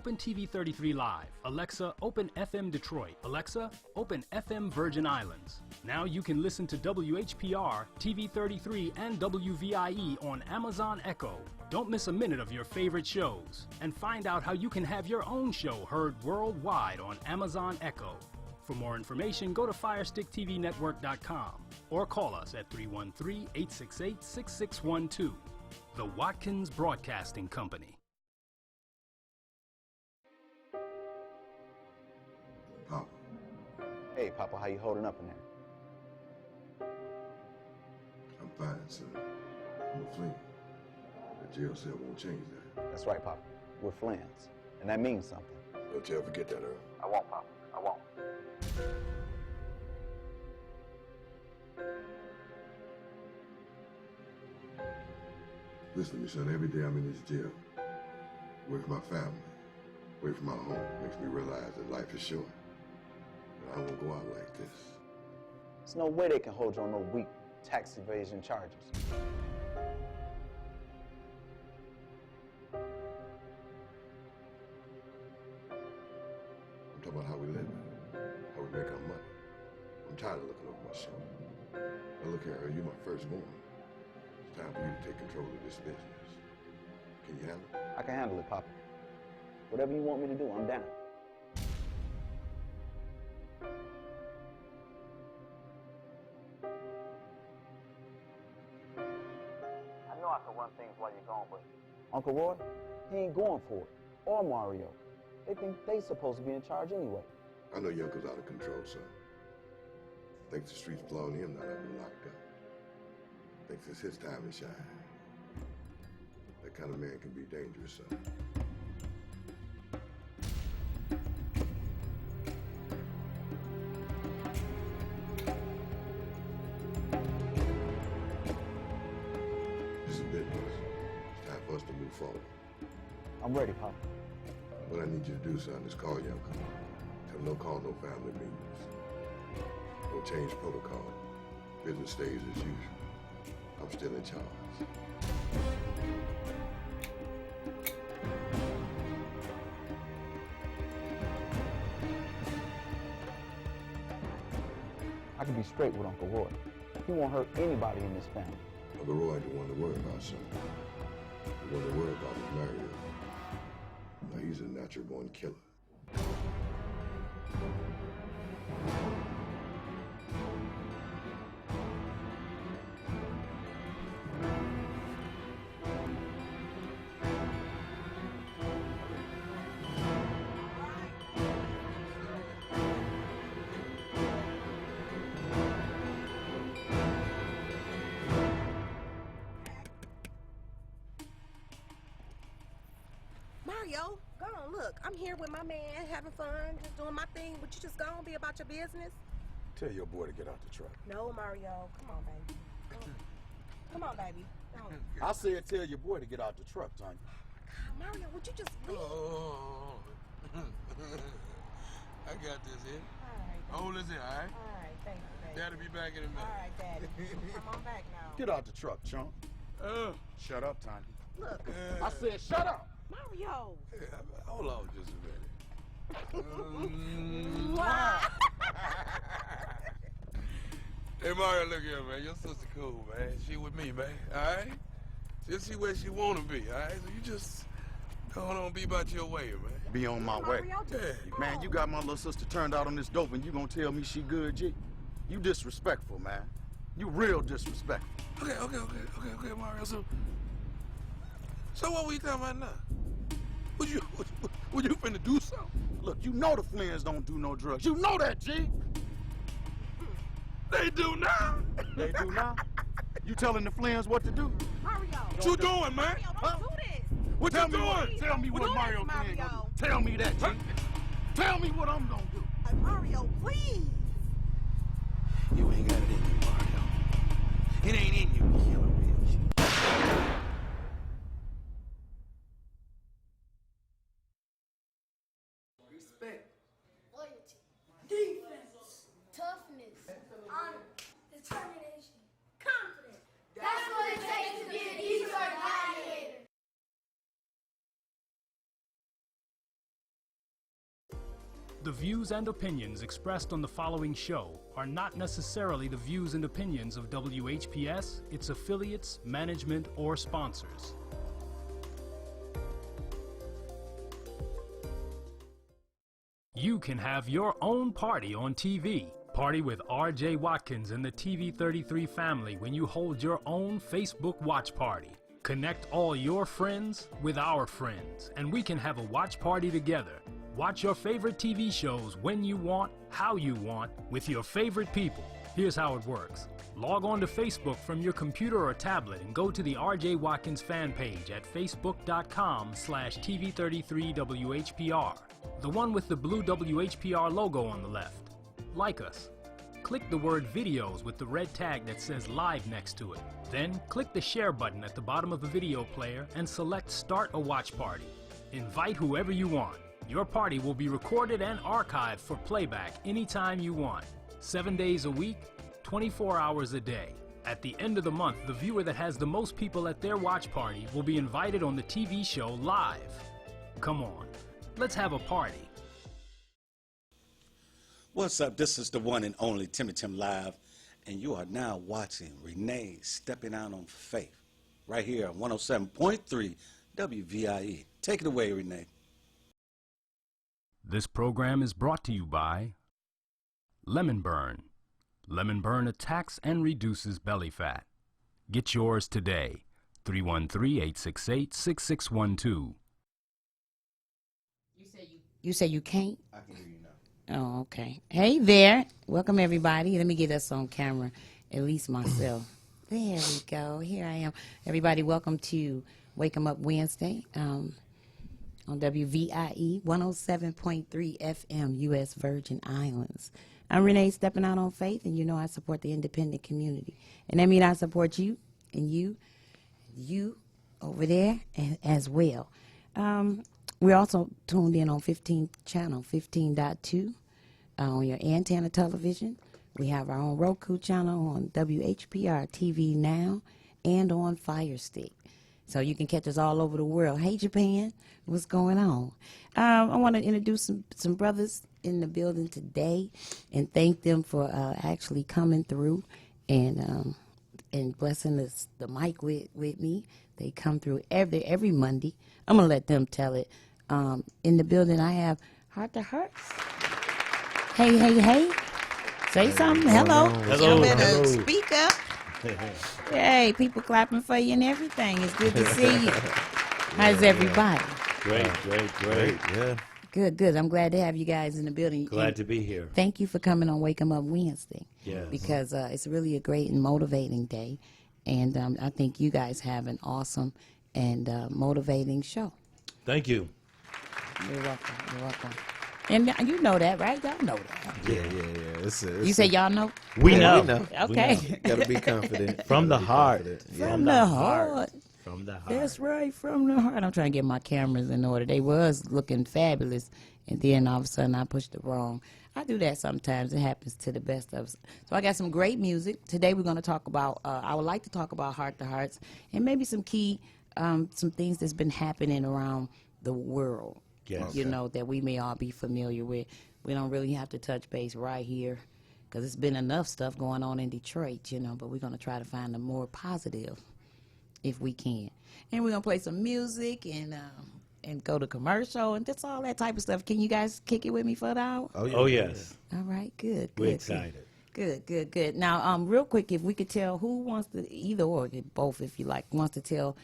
open TV 33 Live. Alexa, open FM Detroit. Alexa, open FM Virgin Islands. Now you can listen to WHPR TV 33 and WVIE on Amazon Echo. Don't miss a minute of your favorite shows. And find out how you can have your own show heard worldwide on Amazon Echo. For more information, go to FirestickTVNetwork.com or call us at 313-868-6612. The Watkins Broadcasting Company. Papa. Hey, Papa, how you holding up in there? I'm fine, son. I'm a Flynn. The jail cell won't change that. That's right, Papa. We're Flynn's, and that means something. Don't you ever forget that, Earl. I won't, Papa. I won't. Listen to me, son. Every day I'm in this jail, away from my family, away from my home, makes me realize that life is short. And I won't go out like this. There's no way they can hold you on no weak tax evasion charges. I'm talking about how we live, how we make our money. I'm tired of looking over my shoulder. Now look here, Earl, you're my firstborn. It's time for you to take control of this business. Can you handle it? I can handle it, Papa. Whatever you want me to do, I'm down. I know I can run things while you're gone, but Uncle Roy, he ain't going for it. Or Mario. They think they supposed to be in charge anyway. I know your uncle's out of control, son. Thinks the street's blowing him now that we're locked up. Thinks it's his time to shine. That kind of man can be dangerous, son. This is business. It's time for us to move forward. I'm ready, Papa. What I need you to do, son, is call your uncle. Tell him don't call no family meetings. Don't change protocol. Business stays as usual. I'm still in charge. I can be straight with Uncle Roy. He won't hurt anybody in this family. Uncle Roy ain't the one to worry about, son. The one to worry about is Mario. Now, he's a natural-born killer. Mario, go on, look. I'm here with my man, having fun, just doing my thing, but you just go on, be about your business. Tell your boy to get out the truck. No, Mario. Come on, baby. Come on, baby. Go on. I said tell your boy to get out the truck, Tanya. God, Mario, would you just leave? Oh, I got this here. All right. Hold this here, all right? All right, thank you, baby. Dad'll be back in a minute. All right, Daddy. Come on back now. Get out the truck, chump. Shut up, Tanya. Look, I said shut up. Mario. Yeah, hold on just a minute. Hey, Mario, look here, man. Your sister cool, man. She with me, man, all right? She'll see where she want to be, all right? So you just go on, be about your way, man. Be on my way. Mario, just Man, you got my little sister turned out on this dope and you gonna tell me she good, G? You disrespectful, man. You real disrespectful. Okay, Mario. So what we talking about now? Would you finna do something? Look, you know the Flynn's don't do no drugs. You know that, G? They do now. They do now? You telling the Flynn's what to do? Mario. What you doing, man? Mario, don't do this. What you doing? Tell me what Mario Flynn gonna do. Tell me that, G. Tell me what I'm gonna do. Mario, please. You ain't got it in you, Mario. It ain't in you. Respect. Loyalty. Defense. Toughness. Honor. Determination. Confidence. That's what it takes to be a Detroit Gladiator. The views and opinions expressed on the following show are not necessarily the views and opinions of WHPS, its affiliates, management, or sponsors. You can have your own party on TV. Party with R.J. Watkins and the TV33 family when you hold your own Facebook watch party. Connect all your friends with our friends, and we can have a watch party together. Watch your favorite TV shows when you want, how you want, with your favorite people. Here's how it works. Log on to Facebook from your computer or tablet and go to the R.J. Watkins fan page at facebook.com/TV33WHPR. The one with the blue WHPR logo on the left. Like us. Click the word videos with the red tag that says live next to it. Then click the share button at the bottom of the video player and select start a watch party. Invite whoever you want. Your party will be recorded and archived for playback anytime you want. 7 days a week, 24 hours a day. At the end of the month, the viewer that has the most people at their watch party will be invited on the TV show live. Come on, let's have a party. What's up? This is the one and only Timmy Tim Live, and you are now watching Renee Stepping Out on Faith, right here on 107.3 WVIE. Take it away, Renee. This program is brought to you by Lemon Burn. Lemon Burn attacks and reduces belly fat. Get yours today. 313-868-6612. You say you can't? I can hear you now. Oh, okay. Hey there. Welcome, everybody. Let me get us on camera, at least myself. There we go. Here I am. Everybody, welcome to Wake 'em Up Wednesday on WVIE 107.3 FM, U.S. Virgin Islands. I'm Renee Stepping Out on Faith, and you know I support the independent community. And that means I support you and you over there as well. We're also tuned in on 15 channel, 15.2 on your antenna television. We have our own Roku channel on WHPR TV Now and on Fire Stick. So you can catch us all over the world. Hey, Japan, what's going on? I want to introduce some brothers in the building today and thank them for actually coming through and blessing the mic with me. They come through every Monday. I'm going to let them tell it. In the building, I have Heart to Hearts. Hey. Say something. Hello. Hello. You better speak up. Hey, people clapping for you and everything. It's good to see you. How's everybody? Great. Yeah. Good. I'm glad to have you guys in the building. Glad to be here. Thank you for coming on Wake 'em Up Wednesday. Yes. Because it's really a great and motivating day. And I think you guys have an awesome and motivating show. Thank you. You're welcome. And you know that, right? Y'all know that. Yeah. You say y'all know? We know. Okay. We know. Gotta be confident. From the heart. From the heart. From the heart. That's right, from the heart. I'm trying to get my cameras in order. They was looking fabulous, and then all of a sudden I pushed it wrong. I do that sometimes. It happens to the best of us. So I got some great music. Today we're going to talk about, I would like to talk about Heart to Hearts and maybe some key, some things that's been happening around the world. Yes. You know, that we may all be familiar with. We don't really have to touch base right here because it's been enough stuff going on in Detroit, you know, but we're going to try to find a more positive if we can. And we're going to play some music and go to commercial and just all that type of stuff. Can you guys kick it with me for the hour? Oh, yes. All right, good. We're excited. Good. Now, real quick, if we could tell who wants to, either or, both if you like, wants to tell,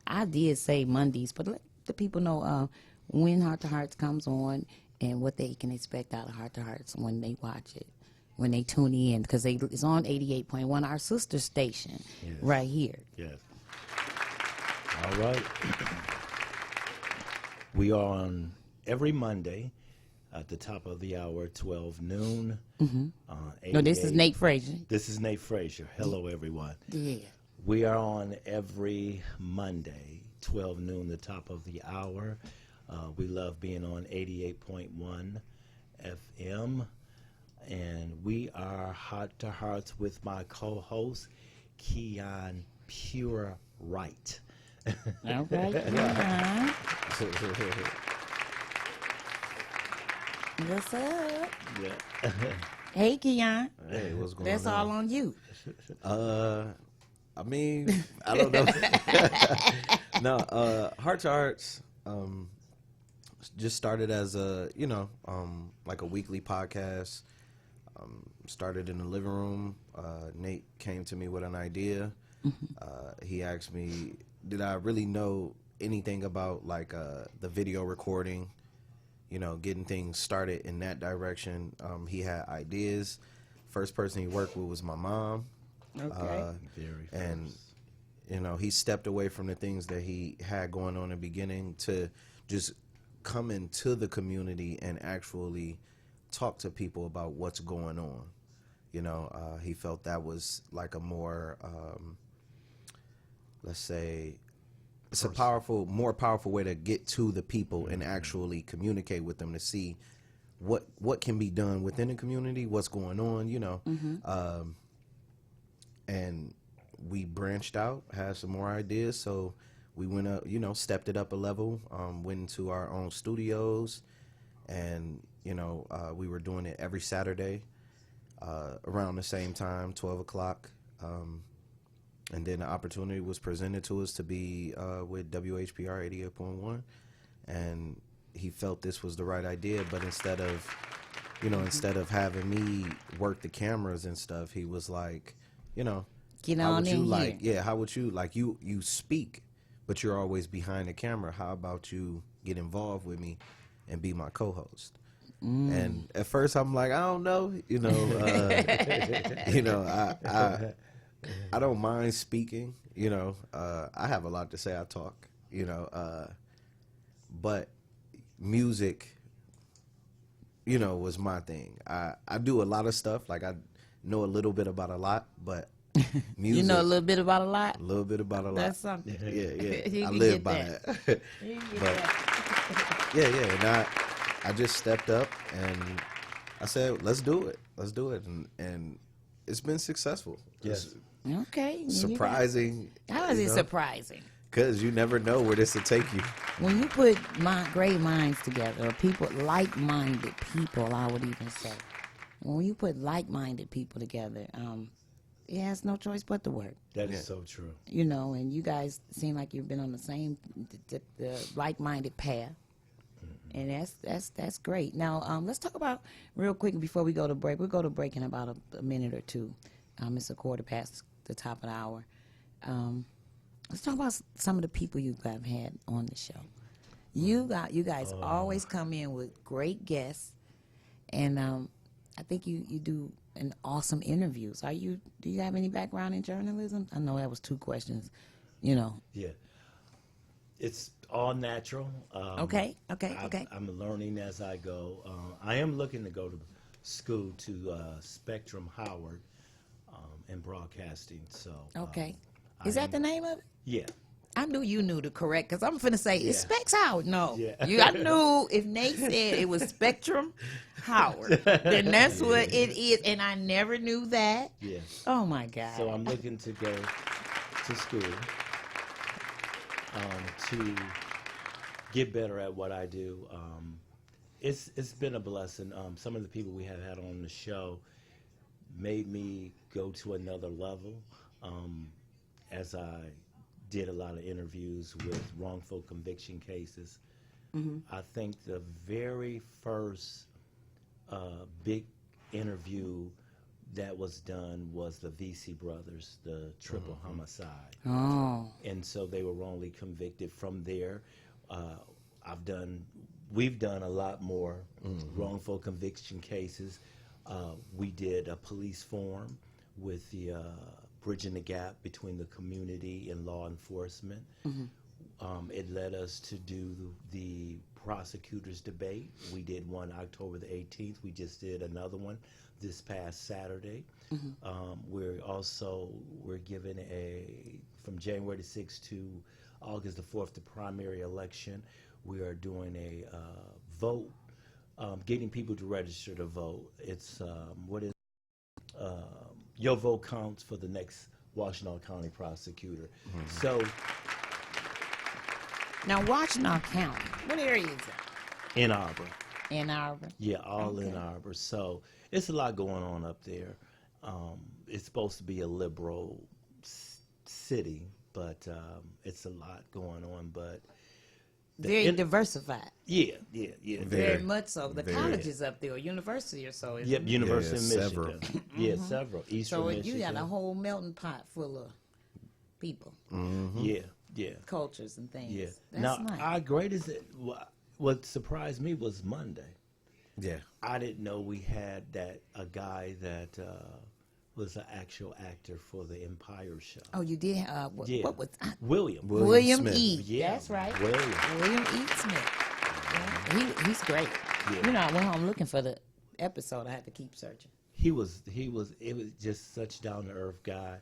I did say Mondays, but let the people know when Heart to Hearts comes on and what they can expect out of Heart to Hearts when they watch it, when they tune in, because it's on 88.1, our sister station, right here. Yes. All right. We are on every Monday at the top of the hour, 12 noon. Mm-hmm. No, this is Nate Frazier. This is Nate Frazier. Hello, everyone. Yeah. We are on every Monday, 12 noon, the top of the hour. We love being on 88.1 FM. And we are Heart to Hearts with my co-host, Keon Pure Right. All right. What's up? Yeah. Hey, Keon. Hey, what's going on? That's all on you. I mean, I don't know. No, Heart to Hearts just started as a, like a weekly podcast. Started in the living room. Nate came to me with an idea. He asked me, did I really know anything about like the video recording, getting things started in that direction. He had ideas. First person he worked with was my mom. Okay. Very and he stepped away from the things that he had going on in the beginning to just come into the community and actually talk to people about what's going on. He felt that was like a more, let's say, it's a more powerful way to get to the people and actually communicate with them to see what can be done within the community, what's going on, and we branched out, had some more ideas, so we went up, stepped it up a level, went into our own studios, and we were doing it every Saturday around the same time, 12 o'clock. And then the opportunity was presented to us to be with WHPR 88.1, and he felt this was the right idea. But instead of having me work the cameras and stuff, he was like, Get how on would you in like? here. Yeah, how would you like? You speak, but you're always behind the camera. How about you get involved with me and be my co-host? And at first I'm like, I don't know, I don't mind speaking, I have a lot to say, I talk, but music, was my thing. I do a lot of stuff, like I know a little bit about a lot, but music. You know a little bit about a lot? A little bit about a lot. That's something. Yeah. I live by that. And I just stepped up and I said, let's do it. And it's been successful. Yes. Okay. Surprising. How is it surprising? Because you never know where this will take you. When you put great minds together, or people, like-minded people, I would even say. When you put like-minded people together, it has no choice but to work. That is so true. And you guys seem like you've been on the same the like-minded path. And that's great. Now, let's talk about, real quick before we go to break. We'll go to break in about a minute or two. It's a quarter past the top of the hour. Let's talk about some of the people you guys have had on the show. You guys always come in with great guests, and I think you do an awesome interviews. Do you have any background in journalism? I know that was two questions. Yeah. It's all natural. Okay. I'm learning as I go. I am looking to go to school to Spectrum Howard in broadcasting. So okay, is that the name of it? Yeah. I knew you knew the correct, because I'm finna say it's Specs Howard. No, Yeah. I knew if Nate said it was Spectrum Howard, then that's what it is, and I never knew that. Yeah. Oh my God. So I'm looking to go to school to get better at what I do. It's been a blessing. Some of the people we have had on the show made me go to another level as I did a lot of interviews with wrongful conviction cases. I think the very first big interview that was done was the VC brothers, the triple homicide. Oh. And so they were wrongly convicted. From there, we've done a lot more wrongful conviction cases. We did a police forum with the bridging the gap between the community and law enforcement. It led us to do the prosecutors debate. We did one October the 18th. We just did another one this past Saturday. We're given from January the 6th to August the 4th, the primary election. We are doing a vote, getting people to register to vote. It's your vote counts for the next Washtenaw County prosecutor. So now, Washtenaw County, what area is that? Ann Arbor. Ann Arbor. Yeah, all in Arbor. So it's a lot going on up there. It's supposed to be a liberal city, but it's a lot going on. But very diversified. Yeah. Very much so. The colleges up there, or university or so. Yep, University of Michigan. Several. Yeah, several. Eastern so Michigan. you got a whole melting pot full of people. Yeah. Cultures and things. Yeah. That's Now, nice. our greatest, what surprised me was Monday. Yeah. I didn't know we had a guy that was an actual actor for the Empire show. Oh, you did? What was William William Smith. E. Yeah. That's right. William E. Smith. Yeah. He's great. Yeah. You know, I went home looking for the episode. I had to keep searching. It was just such down to earth guy,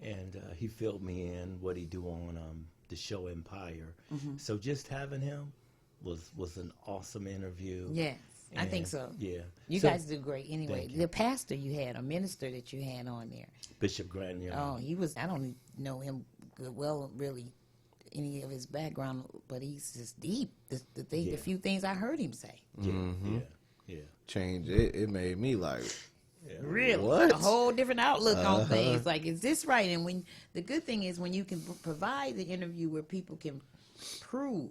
and he filled me in what he do on the show Empire. So just having him was an awesome interview. Yes, I think so. Yeah, you guys do great. Anyway, you. the pastor you had, a minister that you had on there, Bishop Grant. Oh, he was. I don't know him well, really, any of his background, but he's just deep. The few things I heard him say. Yeah. Change it made me like, really, what? A whole different outlook on things. Like, is this right? And when the good thing is when you can provide the interview where people can prove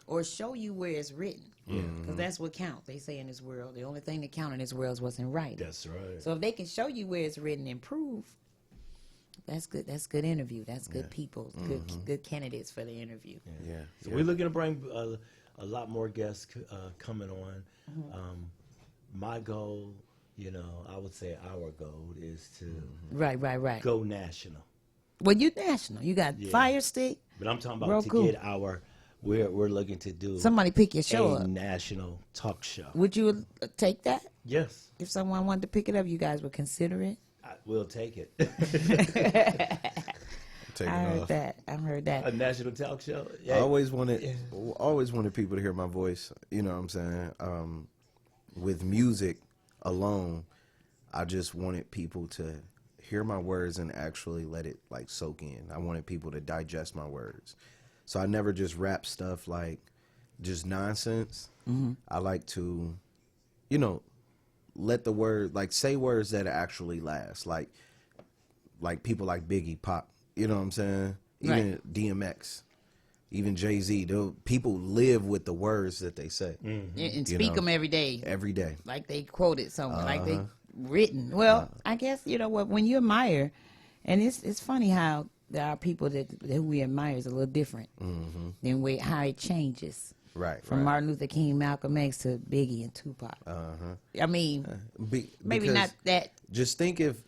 or show you where it's written. Because that's what counts. They say in this world, the only thing that counts in this world is what's in writing. That's right. So if they can show you where it's written and prove, that's good. That's good interview. That's good people. Good candidates for the interview. Yeah. So we're looking to bring a lot more guests coming on. My goal, I would say our goal is to right go national. Well, you national. You got Fire Stick. But I'm talking about Roku. Get our. We're looking to do. Somebody pick your show up. National talk show. Would you take that? Yes. If someone wanted to pick it up, you guys would consider it. We'll take it. I heard that. A national talk show. Yeah. I always wanted people to hear my voice. You know what I'm saying? With music alone, I just wanted people to hear my words and actually let it like soak in. I wanted people to digest my words. So I never just rap stuff like just nonsense. I like to, let the word, like say words that actually last. Like people like Biggie, Pop, you know what I'm saying? Even DMX, even Jay-Z. People live with the words that they say. And speak them every day. Every day. Like they quoted somewhere, like they written. Well, I guess, what, when you admire, and it's funny how there are people who we admire is a little different than how it changes. Right. From Martin Luther King, Malcolm X to Biggie and Tupac. I mean, maybe not that. Just think if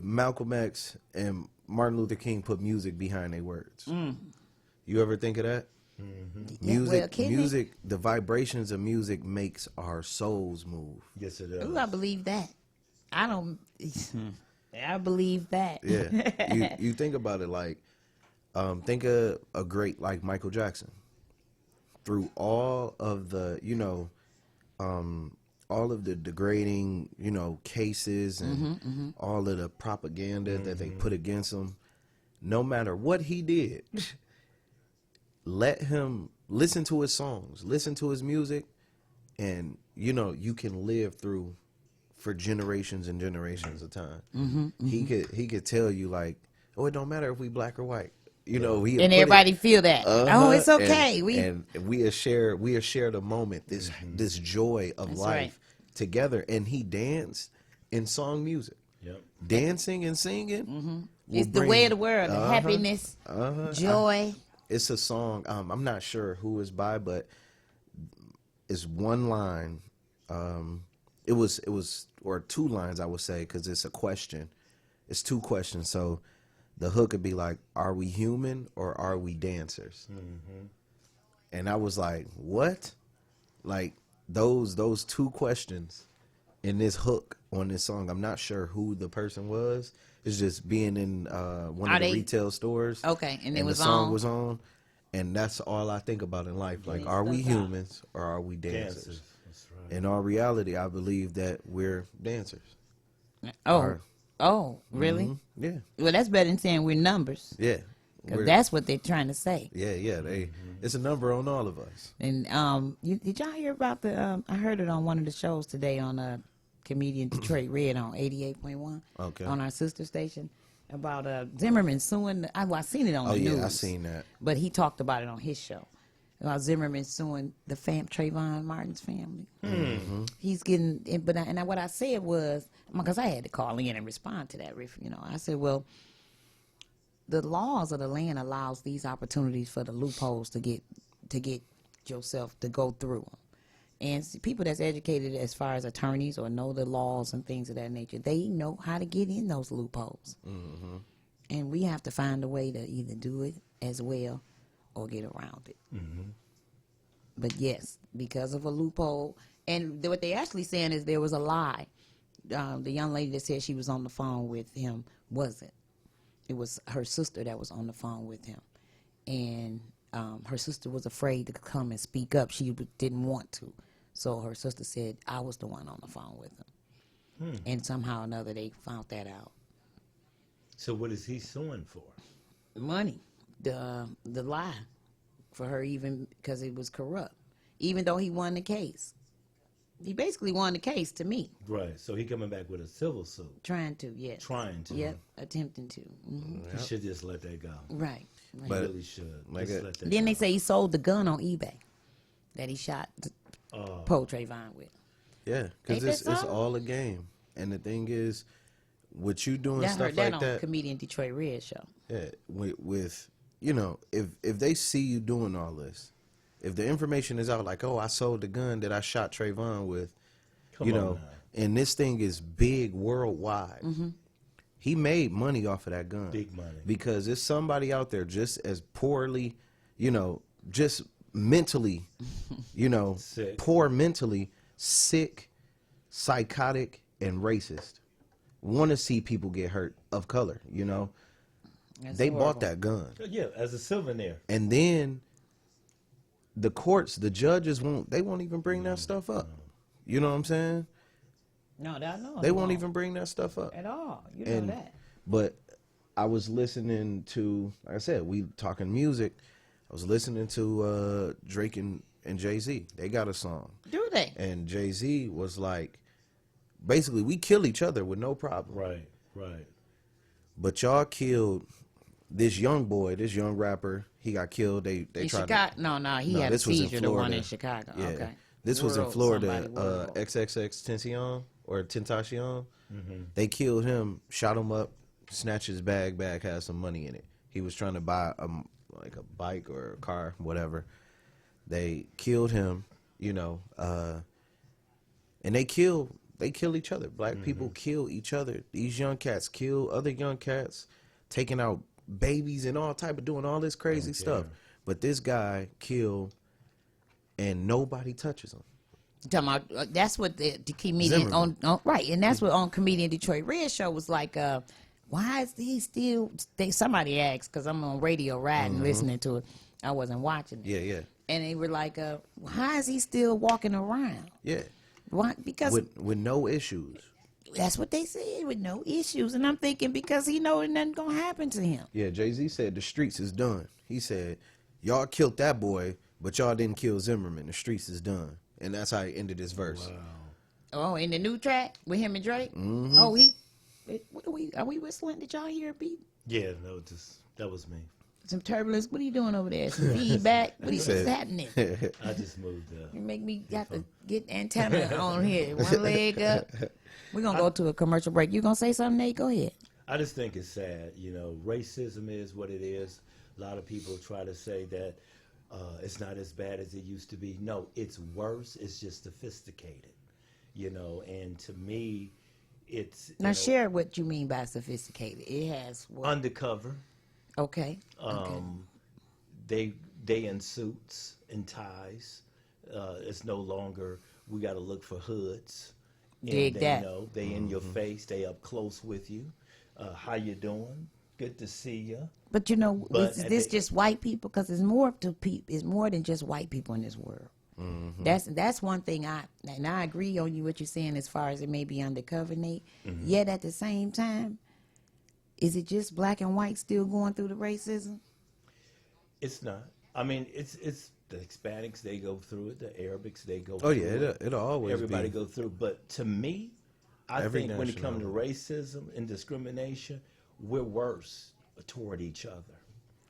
Malcolm X and Martin Luther King put music behind their words. You ever think of that? Music, the vibrations of music makes our souls move. Yes, it does. Ooh, I believe that. I don't. I believe that. Yeah. You think about it like, think of a great like Michael Jackson. Through all of the, all of the degrading, cases and all of the propaganda that they put against him, no matter what he did, let him listen to his songs, listen to his music, and, you can live through for generations and generations of time. He could tell you like, oh, it don't matter if we black or white. And everybody feel that. Oh, it's okay. And we share the moment, this joy of life together. And he danced in song music. Yep. Dancing and singing. It's the way of the world. The happiness, joy. It's a song. I'm not sure who it's by, but it's one line. It was or two lines, I would say, because it's a question. It's two questions. So the hook would be like, are we human or are we dancers? And I was like, what? Like those two questions in this hook on this song. I'm not sure who the person was. It's just being in one of the retail stores. Okay, and the song was on. And that's all I think about in life. Like, are we humans or are we dancers? That's right. In our reality, I believe that we're dancers. Oh, really? Yeah. Well, that's better than saying we're numbers. Yeah. Because that's what they're trying to say. Yeah, yeah. It's a number on all of us. And did y'all hear about the? I heard it on one of the shows today on Comedian Detroit Red on 88.1. Okay. On our sister station about Zimmerman suing. I seen it on the news. Oh yeah, I seen that. But he talked about it on his show about Zimmerman suing the Trayvon Martin's family. Mm-hmm. He's getting, and what I said was, because I had to call in and respond to that. I said, well, the laws of the land allows these opportunities for the loopholes to get yourself to go through them. And people that's educated as far as attorneys or know the laws and things of that nature, they know how to get in those loopholes. Mm-hmm. And we have to find a way to either do it as well or get around it. Mm-hmm. But yes, because of a loophole, and what they actually saying is there was a lie. The young lady that said she was on the phone with him wasn't. It was her sister that was on the phone with him. And her sister was afraid to come and speak up. She didn't want to. So her sister said, I was the one on the phone with him. And somehow or another, they found that out. So what is he suing for? Money. The lie for her, even because it was corrupt. Even though he won the case. He basically won the case to me. Right. So he coming back with a civil suit. Trying to, yes. Trying to. Yep. Attempting to. Mm-hmm. He should just let that go. Right. He really should. Then they say he sold the gun on eBay that he shot Poe Trayvon with. Yeah, because it's all a game. And the thing is, with you doing stuff like on that, Comedian Detroit Red show. Yeah, with if they see you doing all this, if the information is out like, oh, I sold the gun that I shot Trayvon with, and this thing is big worldwide. Mm-hmm. He made money off of that gun. Big money. Because there's somebody out there just as poorly, just mentally, sick. Poor mentally, sick, psychotic, and racist. Want to see people get hurt of color, That's they horrible. bought that gun. Yeah, as a souvenir. And then the courts, the judges won't even bring that stuff up. You know what I'm saying? No, they won't even bring that stuff up at all. You know that. But I was listening to, like I said, we talking music. I was listening to Drake and Jay-Z. They got a song. Do they? And Jay-Z was like, basically, we kill each other with no problem. Right. But y'all killed this young boy, this young rapper. He got killed. They in tried Chicago? He had a seizure, the one in Chicago. Yeah. Okay. This was in Florida. XXX Tentacion. Mm-hmm. They killed him, shot him up, snatched his bag. Bag had some money in it. He was trying to buy a bike or a car, whatever. They killed him, and they kill each other. Black people kill each other. These young cats kill other young cats, taking out babies and all type of doing all this crazy stuff. But this guy killed, and nobody touches him. That's what the comedian on right, and that's what on Comedian Detroit Red show was like. Why is he still? Somebody asked because I'm on radio riding, listening to it. I wasn't watching it. Yeah. And they were like, "Why is he still walking around?" Yeah. Why? Because with no issues. That's what they said, with no issues. And I'm thinking because he know nothing gonna happen to him. Yeah, Jay-Z said the streets is done. He said, y'all killed that boy, but y'all didn't kill Zimmerman. The streets is done. And that's how he ended his verse. Wow. Oh, in the new track with him and Drake? Mm-hmm. Oh, are we whistling? Did y'all hear a beat? Yeah, no, that was me. Some turbulence. What are you doing over there? Some feedback? What's happening? I just moved up. You make me have to get antenna on here. One leg up. We're going to go to a commercial break. You going to say something, Nate? Go ahead. I just think it's sad. Racism is what it is. A lot of people try to say that it's not as bad as it used to be. No, it's worse. It's just sophisticated. And to me, it's... Now, share what you mean by sophisticated. It has what? Undercover. Okay. They in suits and ties. It's no longer, we got to look for hoods. Dig that. They in your face. They up close with you. How you doing? Good to see you. But is this just white people? Because it's more than just white people in this world. Mm-hmm. That's one thing I agree on you what you're saying as far as it may be undercover, Nate. Mm-hmm. Yet at the same time, is it just black and white still going through the racism? It's not. I mean, it's the Hispanics, they go through it. The Arabics, they go Oh through yeah, it. it'll always Everybody be. go through. But to me, I Every think when it comes to nationality. racism and discrimination, we're worse toward each other.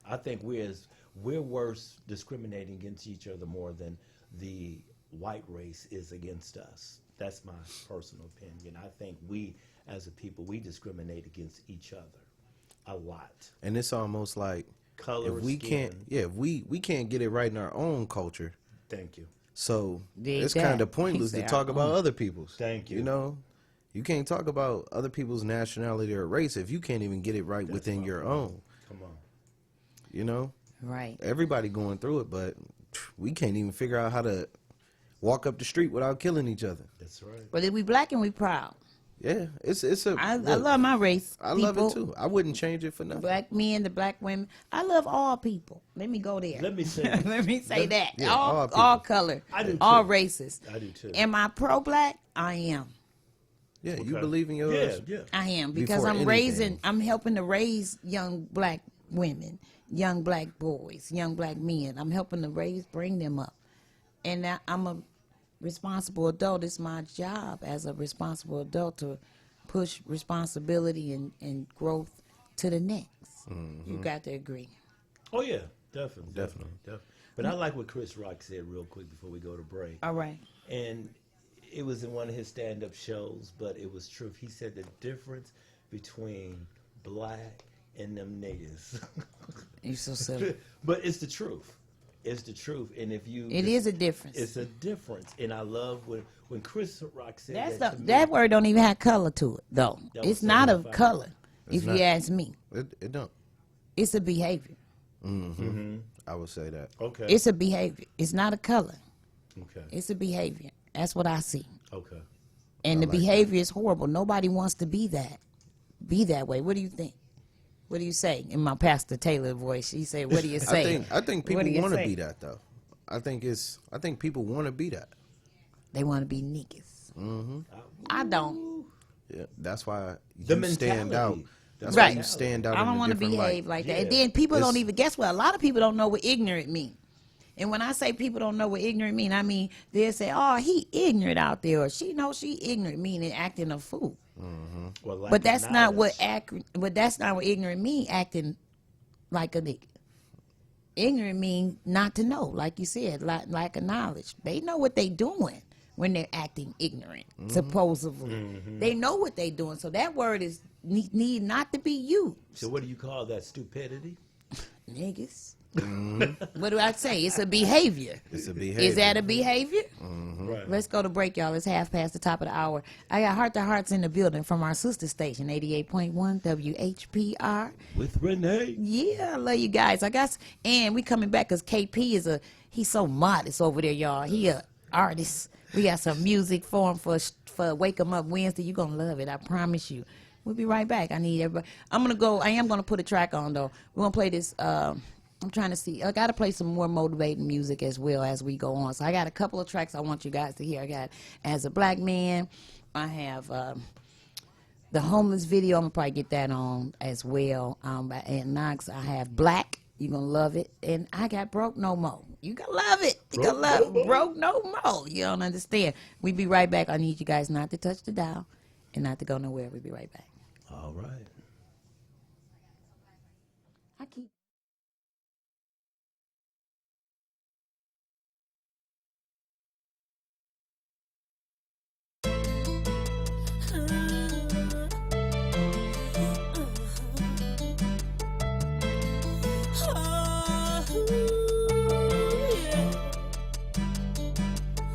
I think we're worse discriminating against each other more than the white race is against us. That's my personal opinion. I think we, as a people, we discriminate against each other a lot. And it's almost like Color, if we skin. if we can't get it right in our own culture, Thank you. so Dig it's that. kind of pointless He to said talk our about own. other people's. Thank you. You know, you can't talk about other people's nationality or race if you can't even get it right within your own. Come on. You know, Right. everybody going through it, but we can't even figure out how to walk up the street without killing each other. That's right. But if we black and we proud. Yeah, it's a. I look, love my race. I love people. it too. I wouldn't change it for nothing. Black men, the black women. I love all people. Let me go there. Let me say Let me say that. yeah, all all people. color. I do all too. races. I do too. Am I pro-black? I am. Yeah, you Okay. believe in yours. Yeah. I am because Before I'm anything. I'm helping to raise young black women, young black boys, young black men. I'm helping to bring them up. And now I'm a responsible adult. It's my job as a responsible adult to push responsibility and growth to the next. You got to agree. Oh yeah, definitely. Definitely. But I like what Chris Rock said real quick before we go to break. All right. And it was in one of his stand-up shows, but it was true. He said the difference between black and them niggas. You're so silly. But it's the truth. It's the truth. And if you... It is a difference. It's a difference. And I love when Chris Rock said That's that to me. that word don't even have color to it, though. That was It's not a 75. color, It's if not. you ask me. It don't. It's a behavior. I would say that. Okay. It's a behavior. It's not a color. Okay. It's a behavior. That's what I see. Okay. And the behavior is horrible. Nobody wants to be that way. What do you think? What do you say in my Pastor Taylor voice? He said, "What do you say?" I think people What do you want to say? be that though. I think people want to be that. They want to be niggas. I don't. Yeah, that's why The you stand out. mentality. That's Right. why you stand out. I don't want to behave like that. And Yeah. then people don't It's- even guess what? A lot of people don't know what ignorant mean. And when I say people don't know what ignorant mean, I mean they'll say, "Oh, he ignorant out there," or "She knows she ignorant," meaning acting a fool. Well, like But that's not what knowledge. But that's not what ignorant mean. Acting like a nigga. Ignorant mean not to know, like you said, like a knowledge. They know what they doing when they're acting ignorant. Supposedly, they know what they doing. So that word is need not to be used. So what do you call that? Stupidity? Niggas. What do I say? It's a behavior. It's a behavior. Is that a behavior? Right. Let's go to break, y'all. It's half past the top of the hour. I got Heart to Hearts in the building from our sister station, 88.1 WHPR. With Renee. Yeah, I love you guys. And we coming back because KP he's so modest over there, y'all. He a artist. We got some music for him for Wake 'em Up Wednesday. You're going to love it. I promise you. We'll be right back. I need everybody. I am going to put a track on, though. We're going to play this. I'm trying to see. I got to play some more motivating music as well as we go on. So I got a couple of tracks I want you guys to hear. I got As a Black Man. I have the homeless video. I'm going to probably get that on as well. By Aunt Knox. I have Black. You're going to love it. And I got Broke No More. You going to love it. You going to love it. Broke No More. You don't understand. We'll be right back. I need you guys not to touch the dial and not to go nowhere. We'll be right back. All right. I keep.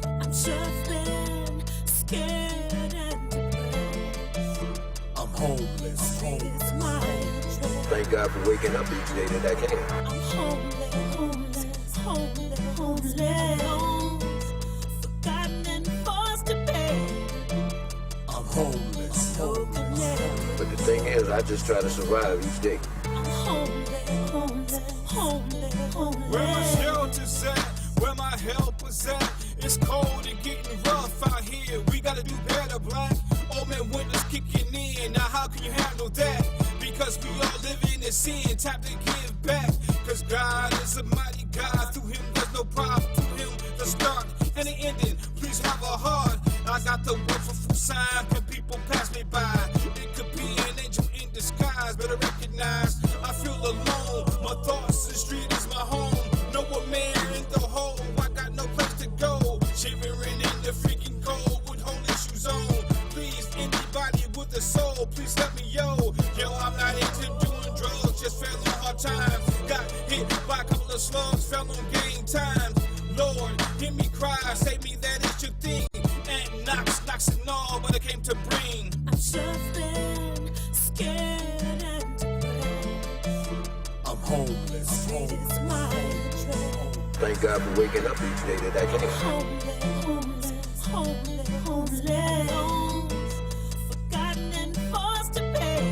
I'm shuffling, scared and depressed. I'm homeless. It's my choice. Thank God for waking up each day that I can. I'm homeless, forgotten and forced to pay. I'm homeless. Homeless. But the thing is, I just try to survive each day. I'm homeless. Where my shelter's at, where my help is at. It's cold and getting rough out here. We gotta do better, black. Old man winter's kicking in. Now how can you handle that? Because we all living in sin, time to give back. Cause God is a Shuffling, scared and depressed. I'm homeless. Street is my address. Thank God for waking up each day that I can. Homeless. Forgotten and forced to pay.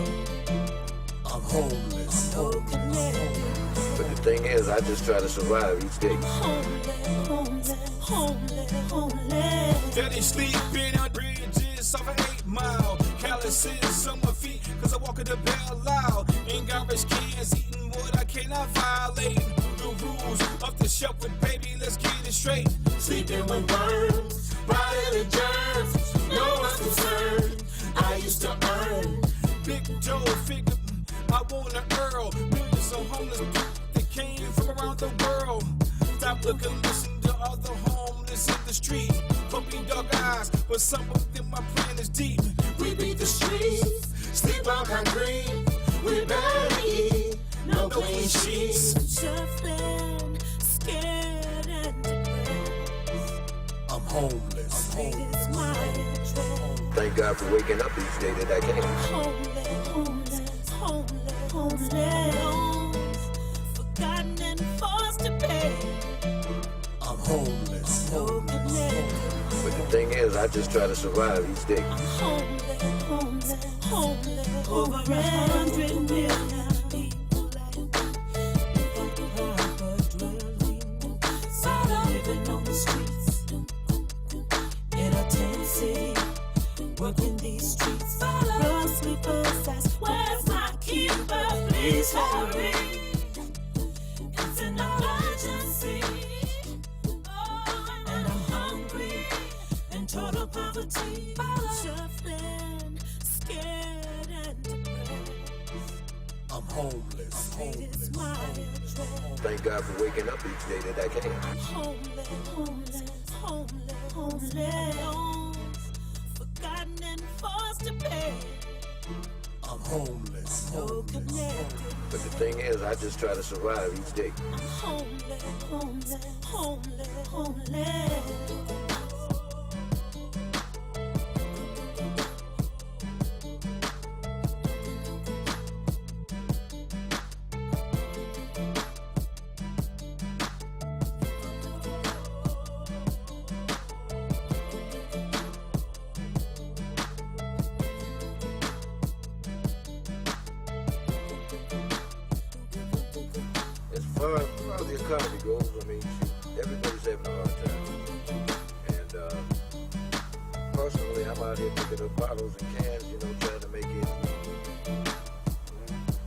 I'm homeless. So connected. But the thing is, I just try to survive each day. Homeless. Steady sleeping on bridges off an 8 Mile. Calluses on my feet, cause I walk in the bell loud. In garbage cans, eating what I cannot violate. The rules of the shelf with baby, let's get it straight. Sleeping with worms, riding the germs. No one's concerned. I used to earn big dough, figure I want an earl. Millions of homeless people that came from around the world. Stop looking, listen to other homeless in the street. Puppy dog eyes, but some of them my plan is deep. We beat the streets, sleep on concrete. We barely eat, no clean sheets. Shuffling, scared and depressed. I'm homeless. Street is my address. Thank God for waking up each day that I can. Homeless. Forgotten and forced to pay. I'm homeless. So connected. But the thing is, I just try to survive each day. Homeless. Over 100 million people living on the streets in a tent city, working these streets. Road sleepers ask, where's my keeper? Please hurry. It's an emergency. And I'm hungry in total poverty. Shuffling, scared and depressed. I'm homeless. It's my address. Thank God for waking up each day that I can. Homeless. Forgotten and forced to pay. I'm homeless. So connected. But the thing is, I just try to survive each day. Homeless. As far as the economy goes, I mean, everybody's having a hard time. And personally, I'm out here picking up bottles and cans, you know, trying to make it.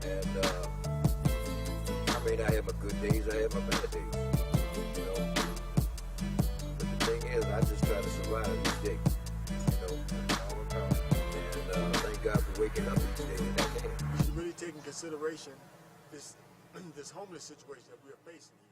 And I mean, I have my good days, I have my bad days, you know. But the thing is, I just try to survive each day, you know, all the time. And thank God for waking up each day that I can. You should really take in consideration this homeless situation that we are facing here.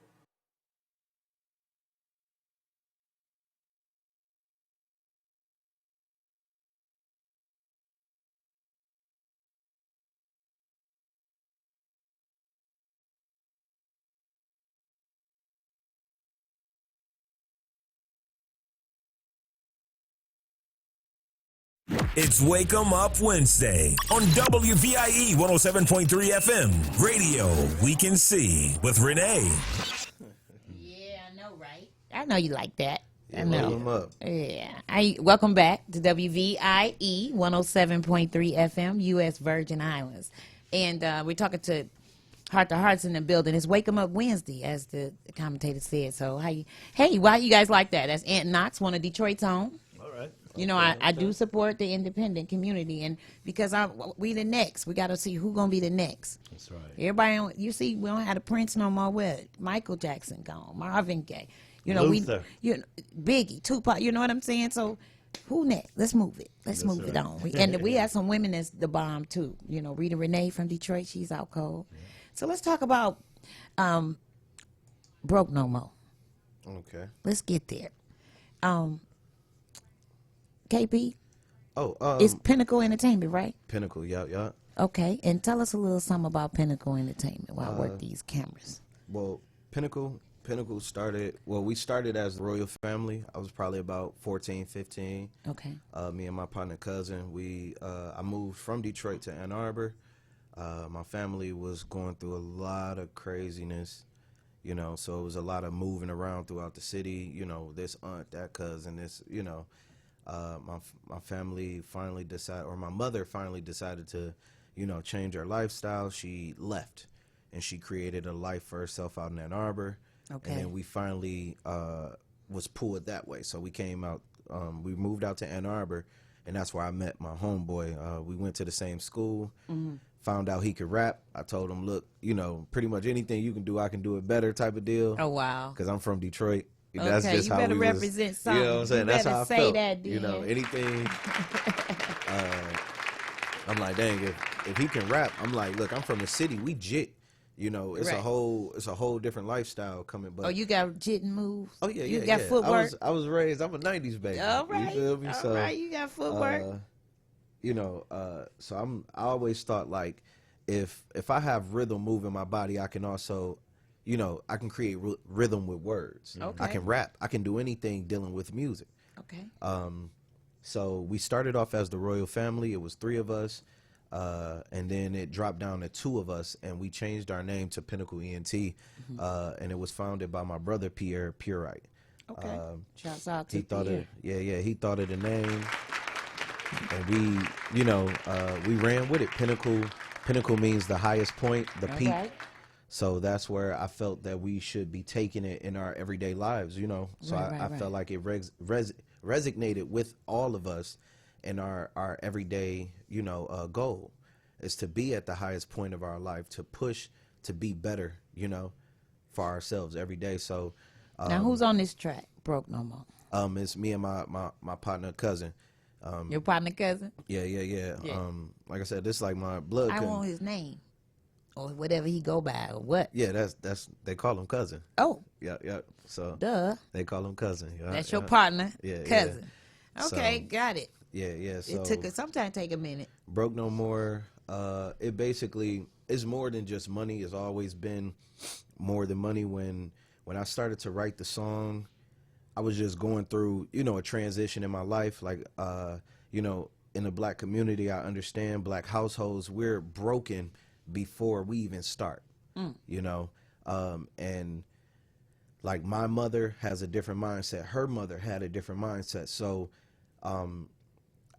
It's Wake 'em Up Wednesday on WVIE 107.3 FM. Radio we can see with Renee. Yeah, I know, right? I know you like that. Yeah, I know. wake 'em up. Yeah. Welcome back to WVIE 107.3 FM, U.S. Virgin Islands. And we're talking to Heart to Hearts in the building. It's Wake 'em Up Wednesday, as the commentator said. So, why you guys like that? That's Aunt Knox, one of Detroit's own. You know, I do support the independent community, and because we the next, we got to see who gonna be the next. That's right. Everybody, you see, we don't have the Prince no more. With Michael Jackson gone, Marvin Gaye, you know, Luther. Biggie, Tupac. You know what I'm saying? So, who next? Let's move it. Let's move it on. And we have some women that's the bomb too. You know, Rita Renee from Detroit, she's out cold. Yeah. So let's talk about Broke No More. Okay. Let's get there. KP? Oh, it's Pinnacle Entertainment, right? Pinnacle, yeah. Okay, and tell us a little something about Pinnacle Entertainment while I work these cameras. Well, Pinnacle Pinnacle started, we started as the Royal Family. I was probably about 14, 15. Okay. Me and my partner cousin, I moved from Detroit to Ann Arbor. My family was going through a lot of craziness, you know, so it was a lot of moving around throughout the city, you know, this aunt, that cousin, this, you know. My family finally decided, or my mother finally decided to, you know, change her lifestyle. She left, and she created a life for herself out in Ann Arbor. Okay. And then we finally was pulled that way. So we came out, we moved out to Ann Arbor, and that's where I met my homeboy. We went to the same school, found out he could rap. I told him, look, you know, pretty much anything you can do, I can do it better type of deal. Oh, wow. Because I'm from Detroit. Okay, that's just you how better we represent was, something. You know what I'm saying? You That's better how I say felt. that, you know, then. anything. I'm like, dang, if he can rap, I'm like, look, I'm from the city. We jit. You know, it's Right. a whole different lifestyle coming. But Oh, you got jitting moves? oh yeah, You yeah, got yeah. footwork? I was raised. I'm a '90s baby. All right. You feel me? All right, you got footwork. You know, so I always thought like, if I have rhythm moving my body, I can also, you know, I can create rhythm with words. Okay. I can rap. I can do anything dealing with music. Okay. So we started off as the Royal Family. It was 3 of us. And then it dropped down to 2 of us, and we changed our name to Pinnacle ENT. And it was founded by my brother, Pierre Purite. Okay. Shouts out to He thought Pierre. he thought of the name. And we, you know, we ran with it. Pinnacle means the highest point, the peak. Right. So that's where I felt that we should be taking it in our everyday lives, you know. So I felt like it resonated with all of us, and our everyday, you know, goal is to be at the highest point of our life, to push to be better, you know, for ourselves every day. So now who's on this track? Broke No More. it's me and my partner cousin. Your partner cousin? Yeah. Like I said, this is like my blood I cousin. want his name or whatever he go by or what. Yeah, that's they call him cousin. Oh. Yeah. So duh. They call him cousin. That's your partner, Yeah, cousin. yeah. Okay, So, got it. Yeah. So It took sometimes take a minute. Broke No More. It basically is more than just money. It's always been more than money. When I started to write the song, I was just going through, you know, a transition in my life. Like, you know, in the black community, I understand black households, we're broken before we even start, you know, and like my mother has a different mindset. Her mother had a different mindset. So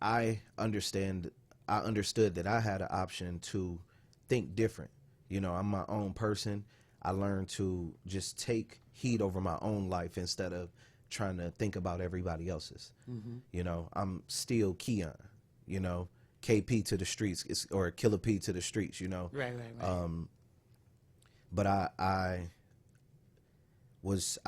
I understood that I had an option to think different. You know, I'm my own person. I learned to just take heat over my own life instead of trying to think about everybody else's. You know, I'm still Keon, you know, KP to the streets, or Killer P to the streets, you know. Right. But I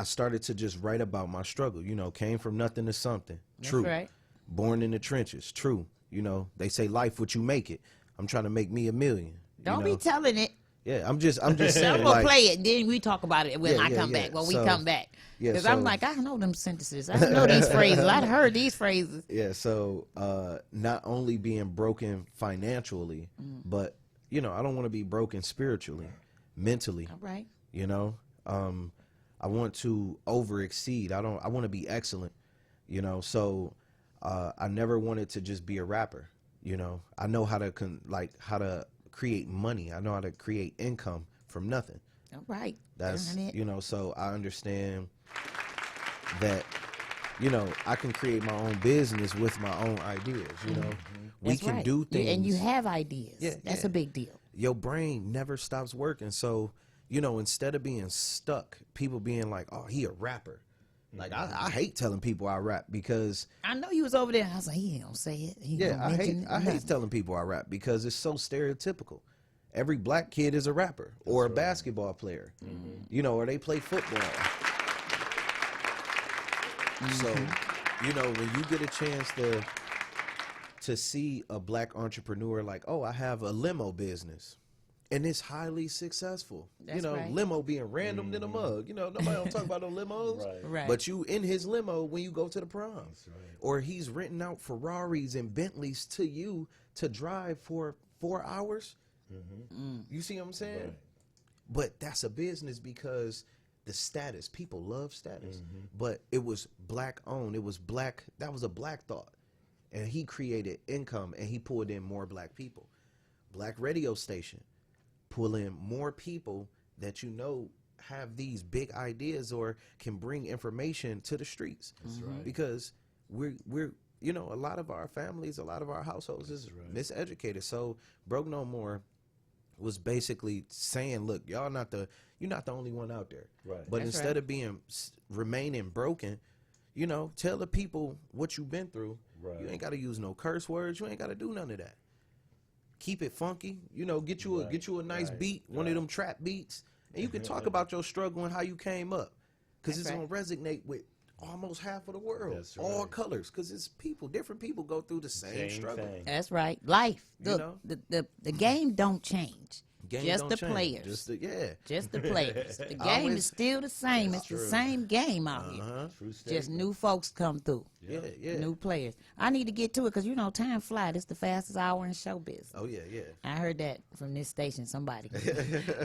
started to just write about my struggle, you know, came from nothing to something. That's True. right. Born in the trenches. True. You know, they say life what you make it. I'm trying to make me $1 million. Don't you know? be telling it. Yeah, I'm just I'm saying. gonna play it, then we talk about it when Yeah, I yeah, come yeah. back. When we So- come back, yeah, because I'm so- like, I know them sentences. I know these phrases. I'd heard these phrases. Yeah, so not only being broken financially, but, you know, I don't want to be broken spiritually, mentally. All right. You know, I want to over exceed. I want to be excellent, you know. So I never wanted to just be a rapper. You know, I know how to how to create money. I know how to create income from nothing. All right. That's, Darn it. you know, so I understand that, you know, I can create my own business with my own ideas, you know. We That's can right. do things. And you have ideas. Yeah, That's yeah. a big deal. Your brain never stops working. So, you know, instead of being stuck, people being like, oh, he a rapper. Like, I hate telling people I rap because... I know you was over there. I was like, he ain't gonna say it. He Yeah, gonna I mention it, hate nothing. telling people I rap because it's so stereotypical. Every black kid is a rapper or a basketball player, you know, or they play football. So, you know, when you get a chance to see a black entrepreneur like, oh, I have a limo business and it's highly successful. That's you know, right. limo being random than a mug. You know, nobody don't talk about no limos. Right. But you in his limo when you go to the prom. Or he's renting out Ferraris and Bentleys to you to drive for 4 hours. You see what I'm saying? But that's a business because the status. People love status, but it was black owned. It was black. That was a black thought, and he created income, and he pulled in more black people. Black radio station, pull in more people that have these big ideas or can bring information to the streets. That's right. Because we're a lot of our families, a lot of our households is miseducated. So Broke No More was basically saying, look, you're not the only one out there. Right. But instead of remaining broken, tell the people what you've been through. Right. You ain't got to use no curse words. You ain't got to do none of that. Keep it funky. Get you a nice beat, one of them trap beats, and you can talk about your struggle and how you came up, because it's gonna resonate with almost half of the world. That's all colors, because it's different people go through the same struggle. That's right. Life. Look, the game don't change. Just the players. Just the players. The game is still the same. It's the same game out here. Just new folks come through. Yeah. New players. I need to get to it because time flies. It's the fastest hour in showbiz. Oh yeah. I heard that from this station. Somebody,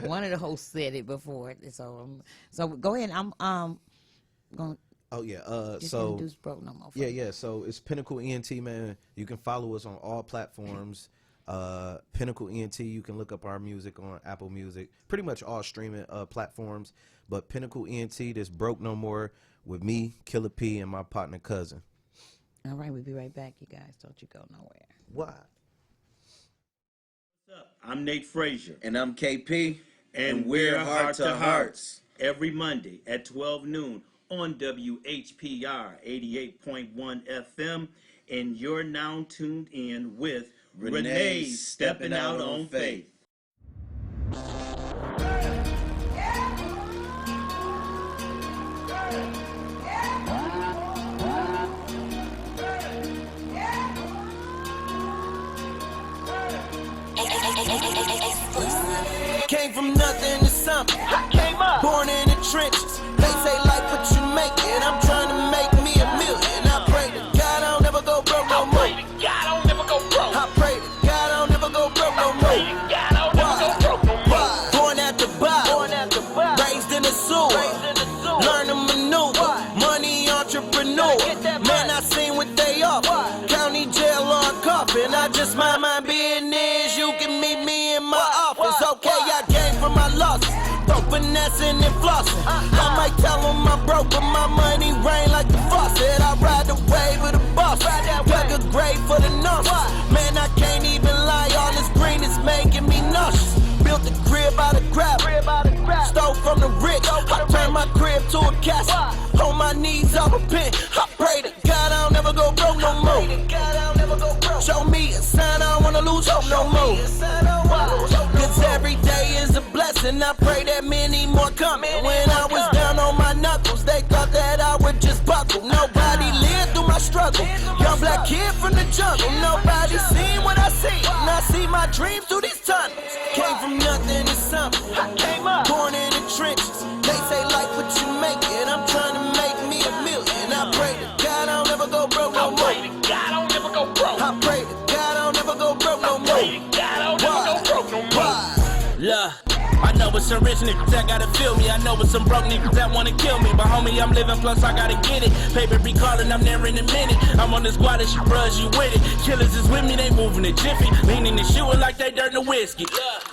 one of the hosts said it before. So go ahead. I'm going. Oh yeah. So introduce Broke No More. Yeah. So it's Pinnacle ENT, man. You can follow us on all platforms. Pinnacle ENT, you can look up our music on Apple Music, pretty much all streaming platforms. But Pinnacle ENT, this Broke No More with me, Killer P, and my partner Cousin. All right, we'll be right back, you guys. Don't you go nowhere. Why? What's up? I'm Nate Frazier. And I'm KP. And we're Heart to Hearts. Every Monday at 12 noon on WHPR 88.1 FM. And you're now tuned in with Renee Stepping Out on Faith. Came from nothing to something. I came up. Born in the trenches. They say like what you make it. I'm trying to make me $1 million. I pray to God I don't never go broke no more. I pray to God I don't never go broke. I pray to God I don't never go broke no more. God I don't never go broke no more. Born at the bottom. Raised in the sewer. Learn to maneuver. Money entrepreneur. Man, I seen what they offer. County jail or coffin. I just mind my business. You can meet me in my office. Okay, I came from my losses. Throw finessing and flossing. I might tell them I'm broke, but my money rain like the faucet. I ride the wave of the boss. Dug a grave for the nauseous. Man, I can't even lie. All this green is making me nauseous. Built a crib out of gravel. Stole from the rich. I turned my crib to a castle. On my knees, I repent. I pray to God I don't ever go broke no more. Show me a sign I don't wanna lose hope no more. Cause every day is a blessing. I pray that many more coming. When I was down on my knuckles, they thought that I would just buckle. Nobody lived through my struggle. Young black kid from the jungle. Nobody seen what I see. And I see my dreams through these tunnels. Came from nothing to something. I came up. Born in the trenches. They say like what you make it. I'm trying to make me $1 million. I pray to God I don't ever go broke no more. I pray to God I don't never go broke. I pray to God I don't never go broke no more. I pray to God I don't never go broke no more. Look, I know it's some rich niggas that gotta feel me. I know it's some broke niggas that wanna kill me. But homie, I'm living, plus I gotta get it. Paper be calling, I'm there in a minute. I'm on the squad and she brush you with it. Killers is with me, they moving a jiffy. Leaning and shooting like they dirt in the whiskey.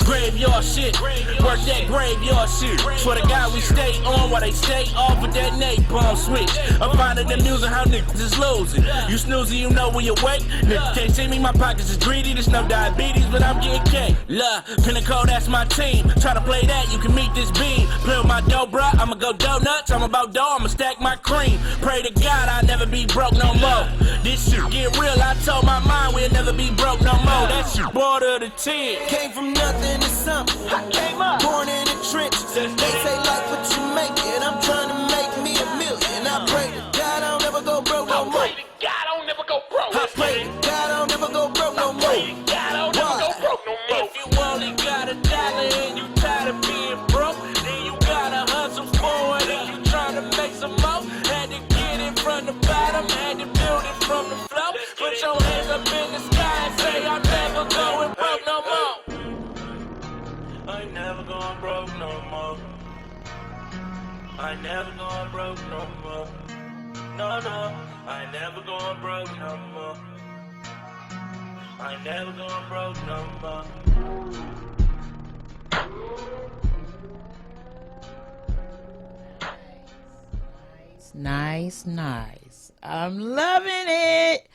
Graveyard shit, work that graveyard shit. Swear to God, we stay on while they stay off with that napalm switch. I'm finding the news on how niggas is losing. You snoozing, you know when you wake. Niggas can't see me, my pockets is greedy. There's no diabetes, but I'm getting cake. Look, Pinnacle, that's my team. Try to play that, you can meet this beam. Play with my dough, bruh, I'ma go donuts. I'm about dough, I'ma stack my cream. Pray to God I never be broke no more. This shit get real, I told my mind we'll never be broke no more. That shit border the 10. Came from nothing to something. I came up. Born in the trenches. They say like what you make it. I'm trying to make me $1 million. I pray to God I don't never go broke no more. I pray to God I don't never go broke. I pray to God I don't never go broke no more. I pray to God I don't never go broke no more. If you only got $1 and you tired of being broke, then you gotta hustle forward and you trying to make some more. Had to get it from the bottom, had to build it from the floor. Put your hands up in the sky and say I'm never going broke no more. I ain't never going broke. I ain't never going broke no more. No, no, I ain't never going broke no more. I ain't never going broke no more. Nice, nice. I'm loving it.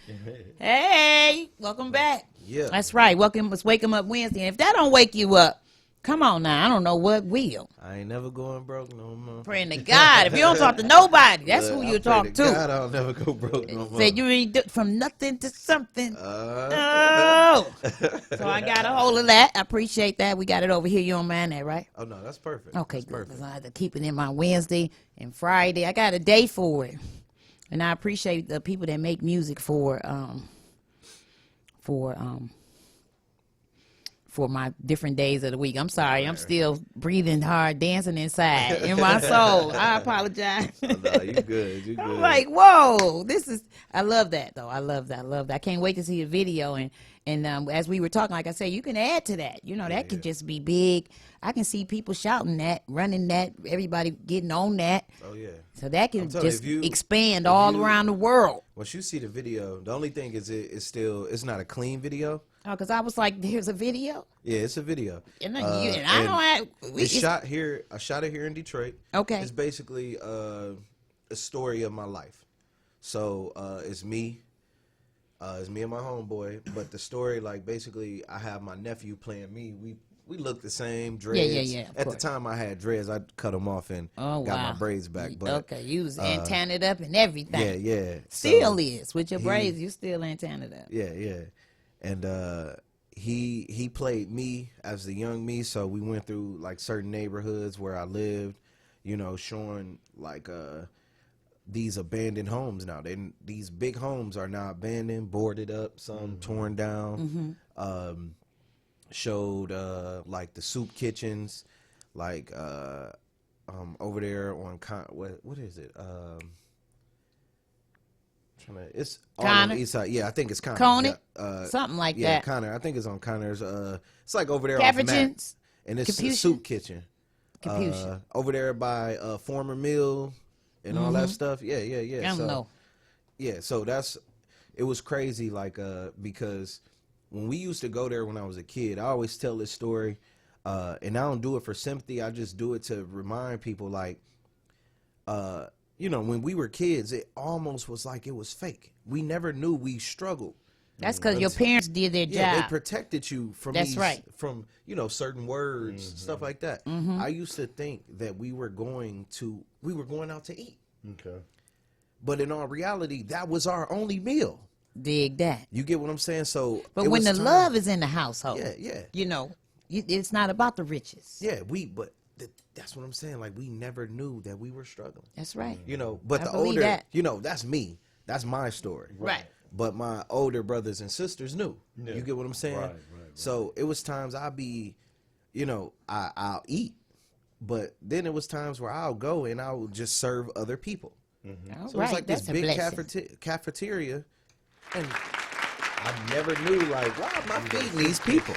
Hey, welcome back. Yeah. That's right. Welcome. Let's wake 'em up Wednesday. And if that don't wake you up, come on now. I don't know what will. I ain't never going broke no more. Praying to God. If you don't talk to nobody, that's who you talk to. God, I'll never go broke no more. Said you ain't from nothing to something. Oh. So I got a hold of that. I appreciate that. We got it over here. You don't mind that, right? Oh, no, that's perfect. Okay, that's good. perfect. 'Cause I had to keep it in my Wednesday and Friday. I got a day for it. And I appreciate the people that make music for my different days of the week. I'm sorry. I'm still breathing hard, dancing inside in my soul. I apologize. Oh, no, you good. You good. I'm like, whoa, I love that though. I love that. I can't wait to see the video. And as we were talking, like I said, you can add to that. You know, that could just be big. I can see people shouting that, running that, everybody getting on that. Oh, yeah. So that can just you, expand all around the world. Once you see the video, the only thing is it's not a clean video. Oh, because I was like, there's a video? Yeah, it's a video. And I don't have... It's shot here. I shot it here in Detroit. Okay. It's basically a story of my life. So it's me. It's me and my homeboy. But the story, like, basically, I have my nephew playing me. We look the same, dreads. Yeah. At the time I had dreads, I cut them off and got my braids back. But okay, you was antennaed up and everything. Yeah. Still is. With your braids, you still antennaed up. Yeah. And he played me as the young me, so we went through like certain neighborhoods where I lived, you know, showing like these abandoned homes now. These big homes are now abandoned, boarded up, some torn down. Showed like the soup kitchens, like over there on what is it? It's on the east side. Yeah, I think it's Connor. Something like that. Yeah, Connor. I think it's on Connor's. It's like over there off Mac, and it's a soup kitchen. Over there by Former Mill and all that stuff. Yeah. I don't know. Yeah, so it was crazy, like because when we used to go there when I was a kid, I always tell this story, and I don't do it for sympathy. I just do it to remind people, like, you know, when we were kids, it almost was like it was fake. We never knew we struggled. That's because your parents did their job. Yeah, they protected you from from certain words, stuff like that. I used to think that we were going out to eat. Okay. But in all reality, that was our only meal. Dig that. You get what I'm saying? So, but when the love is in the household, yeah, you know, it's not about the riches. Yeah, that's what I'm saying. Like, we never knew that we were struggling. That's right. You know, but the older, you know, that's me. That's my story. Right. But my older brothers and sisters knew. Yeah. You get what I'm saying? Right. So it was times I'll be, you know, I'll eat, but then it was times where I'll go and I'll just serve other people. So it's like this big cafeteria, and I never knew, like, why am I feeding these people?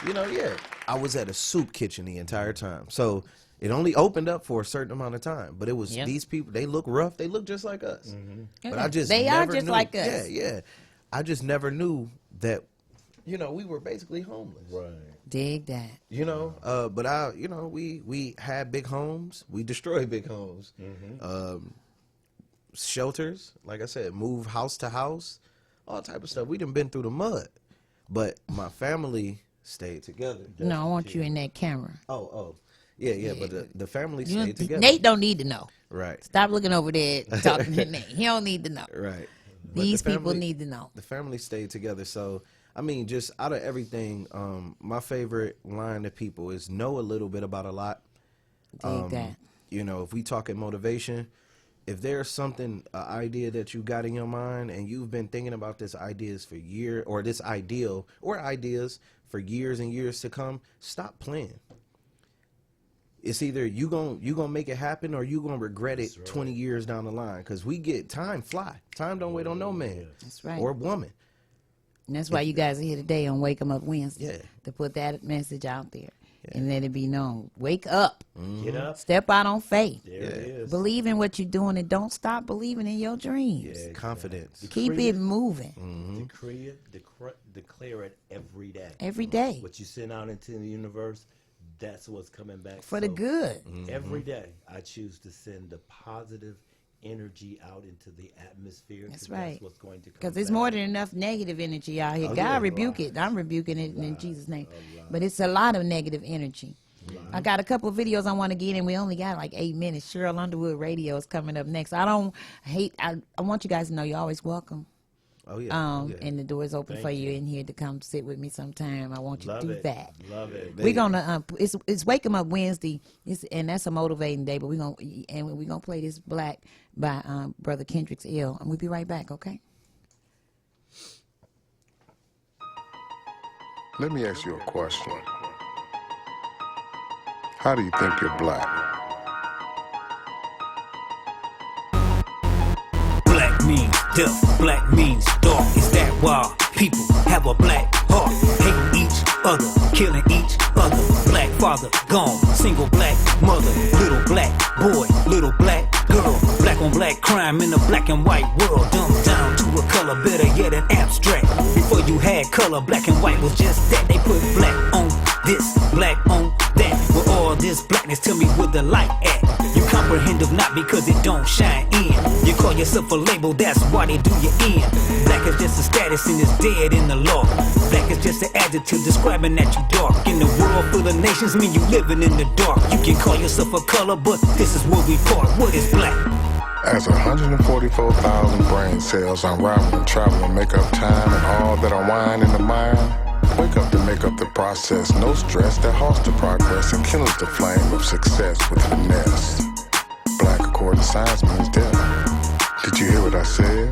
You know, I was at a soup kitchen the entire time. So it only opened up for a certain amount of time. But it was these people, they look rough. They look just like us. But I just They never are just knew, like us. Yeah. I just never knew that, you know, we were basically homeless. Right. Dig that. You know, but you know, we had big homes. We destroyed big homes. Shelters, like I said, move house to house, all type of stuff. We done been through the mud, but my family stayed together. No, I want you in that camera. Oh, yeah. But the family stayed together. Nate don't need to know. Right. Stop looking over there talking to Nate. He don't need to know. Right. These people need to know. The family stayed together. So, I mean, just out of everything, my favorite line to people is know a little bit about a lot. Dig that. You know, if we talking motivation, if there's something, an idea that you got in your mind and you've been thinking about this ideas for years, or this ideal or ideas for years and years to come, stop playing. It's either you gonna make it happen or you gonna regret it 20 years down the line. Because time fly. Time don't wait on no man. That's right. Or woman. And that's why you guys are here today on Wake 'em Up Wednesday. Yeah. To put that message out there. and let it be known. Wake up. Get up. Step out on faith. There it is. Believe in what you're doing and don't stop believing in your dreams. Yeah, confidence. Keep Decree it moving. Decree it, declare it every day. Every day. What you send out into the universe, that's what's coming back. For the good. Every day, I choose to send the positive energy out into the atmosphere. That's right. That's what's going to come Because there's back. more than enough negative energy out here. Oh, God yeah, rebuke it. I'm rebuking it in Jesus' name. But it's a lot of negative energy. I got a couple of videos I want to get in. We only got like 8 minutes. Cheryl Underwood Radio is coming up next. I want you guys to know you're always welcome. Oh, yeah. And the door is open for you in here to come sit with me sometime. I want you to do that. Love it. We're gonna it's Wake 'em Up Wednesday, and that's a motivating day. But we're gonna play this Black by Brother Kendrick's Ill, and we'll be right back. Okay. Let me ask you a question. How do you think you're black? Black means death, black means dark. Is that why people have a black heart? Hating each other, killing each other. Black father gone, single black mother. Little black boy, little black girl. Black on black crime in a black and white world. Dumbed down to a color, better yet an abstract. Before you had color, black and white was just that. They put black on this, black on that. With all this blackness, tell me where the light at. You comprehend of not because it don't shine in. You call yourself a label, that's why they do you in. Black is just a status and it's dead in the law. Black is just an adjective describing that you dark. In the world full of nations, mean you living in the dark. You can call yourself a color, but this is where we part. What is black? As 144,000 brain cells unravel and travel and make up time and all that unwind in the mind, wake up to make up the process. No stress that halts the progress and kindles the flame of success with finesse. Black according to science means death. Did you hear what I said?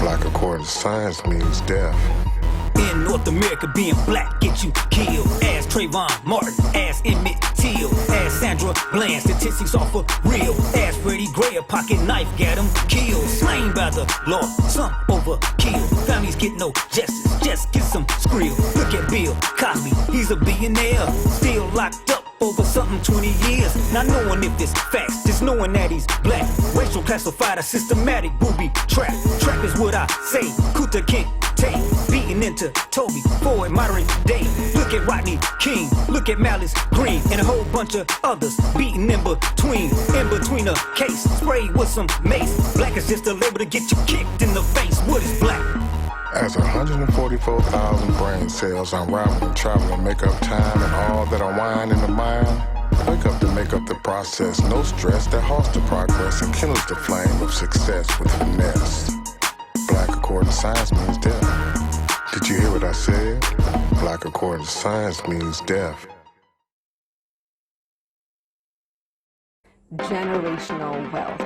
Black according to science means death. In North America, being black get you killed. Ask Trayvon Martin, ask Emmett Till, ask Sandra Bland, statistics are for real. Ask Freddie Gray, a pocket knife got him killed. Slain by the law, some overkill. Families get no justice, just get some skrill. Look at Bill Cosby, he's a billionaire, still locked up over something 20 years. Not knowing if it's facts, just knowing that he's black. Racial classified, a systematic booby trap. Trap is what I say, Kuta can't take. Beating into Toby, Ford, modern day. Look at Rodney King, look at Malice Green, and a whole bunch of others beating in between a case. Sprayed with some mace. Black is just a label to get you kicked in the face. What is black? As 144,000 brain cells unravel and travel and make up time and all that unwind in the mind, wake up to make up the process. No stress that halts the progress and kindles the flame of success with finesse. Black according to science means death. Did you hear what I said? Black according to science means death. Generational wealth.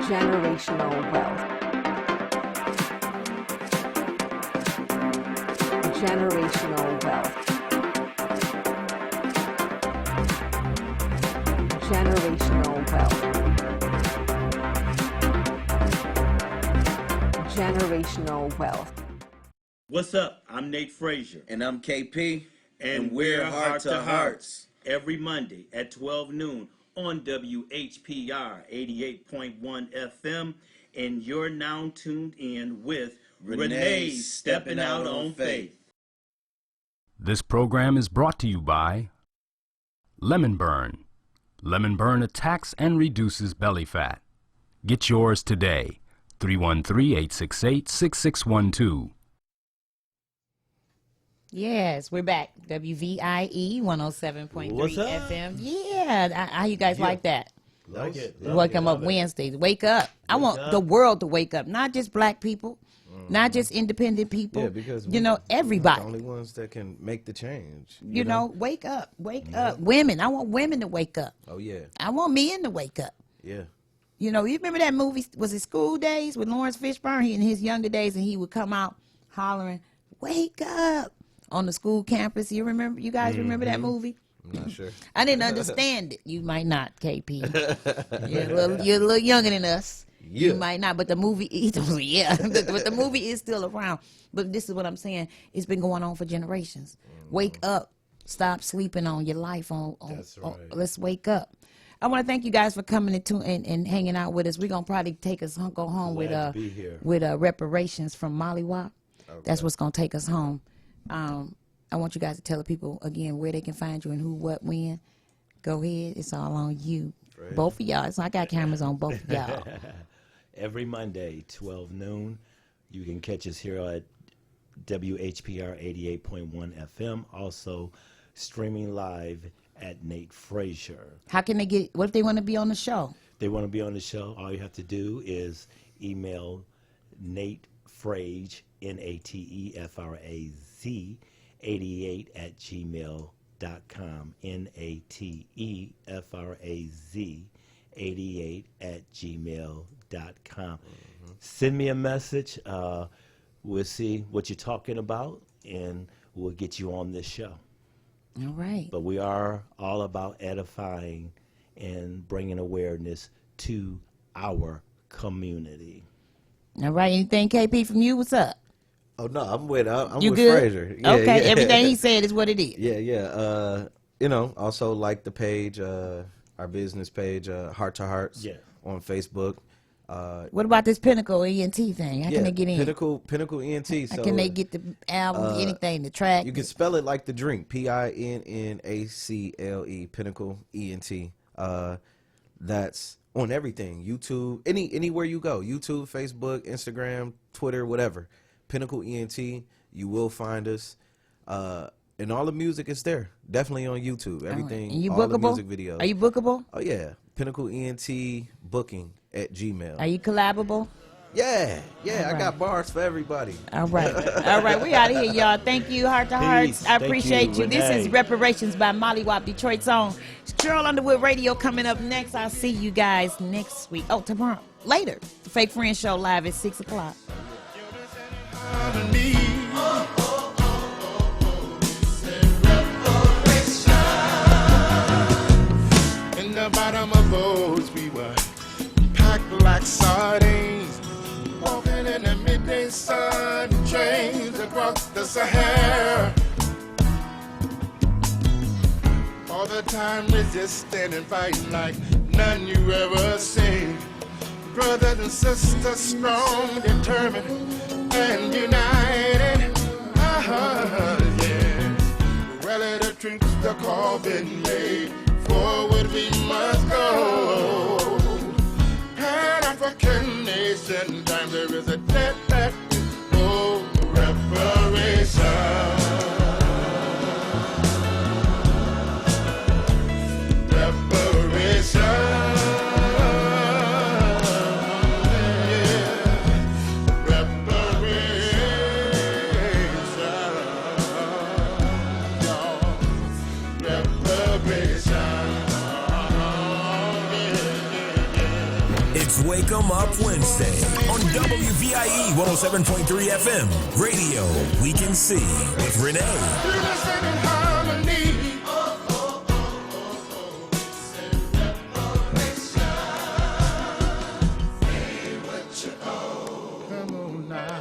Generational wealth. Generational wealth. Generational wealth. Generational wealth. What's up? I'm Nate Frazier. And I'm KP. And we're Heart to Hearts. Every Monday at 12 noon on WHPR 88.1 FM. And you're now tuned in with Renee Stepping Out on Faith. This program is brought to you by Lemon Burn. Lemon Burn attacks and reduces belly fat. Get yours today. 313-868-6612. Yes, we're back. WVIE 107.3 What's up? FM. Yeah, how you guys like that? Like it. Wake 'em up Wednesdays. Wake up. I want the world to wake up, not just black people, not just independent people. Yeah, because everybody. We're the only ones that can make the change. You know, wake up, wake up. Women, I want women to wake up. Oh yeah. I want men to wake up. Yeah. You know, you remember that movie? Was it School Days with Lawrence Fishburne? He in his younger days, and he would come out hollering, "Wake up!" on the school campus. You remember? You guys remember that movie? I'm not sure. I didn't understand it. You might not, KP. You're a little younger than us. Yeah. You might not, but the movie, yeah, but the movie is still around. But this is what I'm saying. It's been going on for generations. Wake up. Stop sleeping on your life. That's right. Let's wake up. I want to thank you guys for coming and hanging out with us. We're going to probably go home Glad to be here. with reparations from Molly Wop. Okay. That's what's going to take us home. I want you guys to tell the people again where they can find you and who, what, when. Go ahead. It's all on you. Right. Both of y'all. So I got cameras on both of y'all. Every Monday, 12 noon, you can catch us here at WHPR 88.1 FM. Also streaming live at Nate Frazier. How can they get, what if they want to be on the show? They want to be on the show. All you have to do is email Nate Frage, NATEFRAZ, 88 at gmail.com. NATEFRAZ, 88 at gmail.com. Send me a message. We'll see what you're talking about, and we'll get you on this show. All right. But we are all about edifying and bringing awareness to our community. All right. Anything, KP, from you? What's up? Oh no, I'm with good? Frazier. Yeah, okay, yeah. everything he said is what it is. Yeah. Also like the page, our business page, Heart to Hearts, on Facebook. What about this Pinnacle ENT thing? How can they get in? Pinnacle ENT. How can they get the album, anything, the track? You can spell it like the drink, PINNACLE, Pinnacle ENT. That's on everything, YouTube, anywhere you go, YouTube, Facebook, Instagram, Twitter, whatever. Pinnacle ENT, you will find us. And all the music is there. Definitely on YouTube. Everything. And you all bookable? the music videos. Are you bookable? Oh yeah. Pinnacle ENT booking at Gmail. Are you collabable? Yeah. All I right. got bars for everybody. All right. All right. We out of here, y'all. Thank you, Heart to Hearts. Peace. I Thank appreciate you, you. This Renee. is Reparations by Molly Wop, Detroit's own. Cheryl Underwood Radio coming up next. I'll see you guys next week. Oh, tomorrow. Later. The Fake Friends Show live at 6 o'clock. In the bottom of boats we were packed like sardines, walking in the midday sun, trains across the Sahara. All the time resisting and fighting like none you ever seen. Brothers and sisters strong, determined, and united. Yeah. Rally the troops, the call been made. Forward we must go. Pan-African nation, time there is a debt that oh, reparation. It's Wake 'em Up Wednesday on WVIE 107.3 FM. Radio we can see with Renee. Come on now.